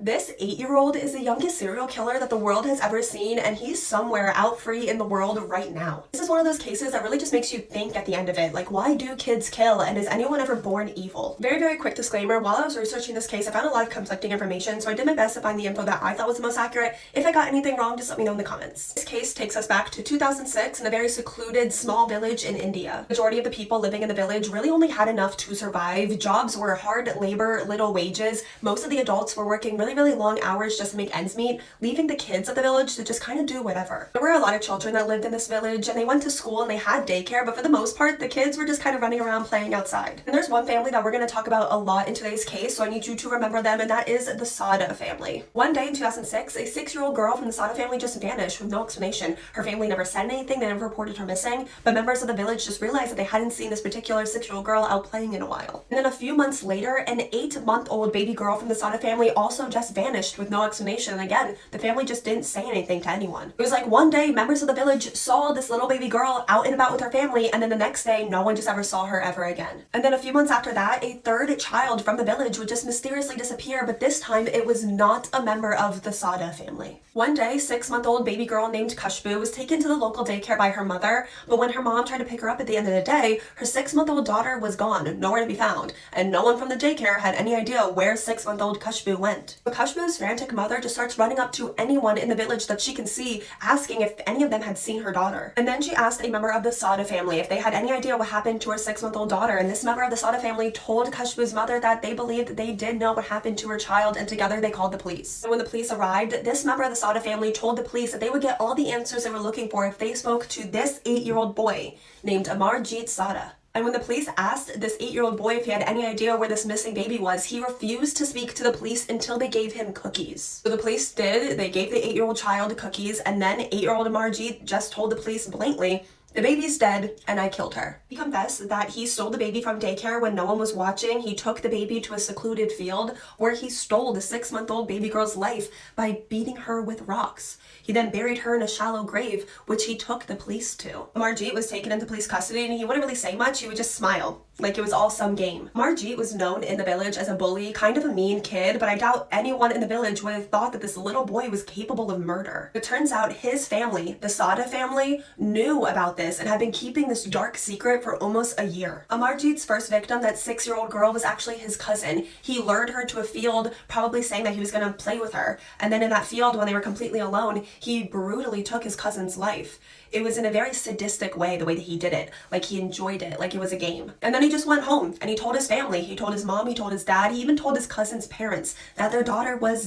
This 8-year-old is the youngest serial killer that the world has ever seen, and he's somewhere out free in the world right now. This is one of those cases that really just makes you think at the end of it, like, why do kids kill, and is anyone ever born evil? Very quick disclaimer, while I was researching this case, I found a lot of conflicting information, so I did my best to find the info that I thought was the most accurate. If I got anything wrong, just let me know in the comments. This case takes us back to 2006 in a very secluded, small village in India. The majority of the people living in the village really only had enough to survive. Jobs were hard labor, little wages. Most of the adults were working really long hours just to make ends meet, leaving the kids of the village to just kind of do whatever. There were a lot of children that lived in this village, and they went to school and they had daycare, but for the most part, the kids were just kind of running around playing outside. And there's one family that we're going to talk about a lot in today's case, so I need you to remember them, and that is the Sada family. One day in 2006, a 6-year-old girl from the Sada family just vanished with no explanation. Her family never said anything, they never reported her missing, but members of the village just realized that they hadn't seen this particular 6-year-old girl out playing in a while. And then a few months later, an 8-month-old baby girl from the Sada family also just vanished with no explanation, and again, the family just didn't say anything to anyone. It was like one day, members of the village saw this little baby girl out and about with her family, and then the next day, no one just ever saw her ever again. And then a few months after that, a third child from the village would just mysteriously disappear, but this time it was not a member of the Sada family. One day, 6-month-old baby girl named Khushbu was taken to the local daycare by her mother, but when her mom tried to pick her up at the end of the day, her 6-month-old daughter was gone, nowhere to be found, and no one from the daycare had any idea where 6-month-old Khushbu went. But Khushbu's frantic mother just starts running up to anyone in the village that she can see, asking if any of them had seen her daughter. And then she asked a member of the Sada family if they had any idea what happened to her 6-month-old daughter, and this member of the Sada family told Khushbu's mother that they believed that they did know what happened to her child, and together they called the police. And when the police arrived, this member of the Sada family told the police that they would get all the answers they were looking for if they spoke to this 8-year-old boy named Amarjeet Sada. And when the police asked this 8-year-old boy if he had any idea where this missing baby was, he refused to speak to the police until they gave him cookies. So the police did, they gave the 8-year-old child cookies, and then 8-year-old Amarjeet just told the police blatantly, "The baby's dead, and I killed her." He confessed that he stole the baby from daycare when no one was watching. He took the baby to a secluded field where he stole the 6-month-old baby girl's life by beating her with rocks. He then buried her in a shallow grave, which he took the police to. Amarjeet was taken into police custody, and he wouldn't really say much. He would just smile, like it was all some game. Amarjeet was known in the village as a bully, kind of a mean kid, but I doubt anyone in the village would have thought that this little boy was capable of murder. It turns out his family, the Sada family, knew about this and had been keeping this dark secret for almost a year. Amarjeet's first victim, that 6-year-old girl, was actually his cousin. He lured her to a field, probably saying that he was going to play with her. And then in that field, when they were completely alone, he brutally took his cousin's life. It was in a very sadistic way, the way that he did it. Like he enjoyed it, like it was a game. And then he just went home and he told his family, he told his mom, he told his dad, he even told his cousin's parents that their daughter was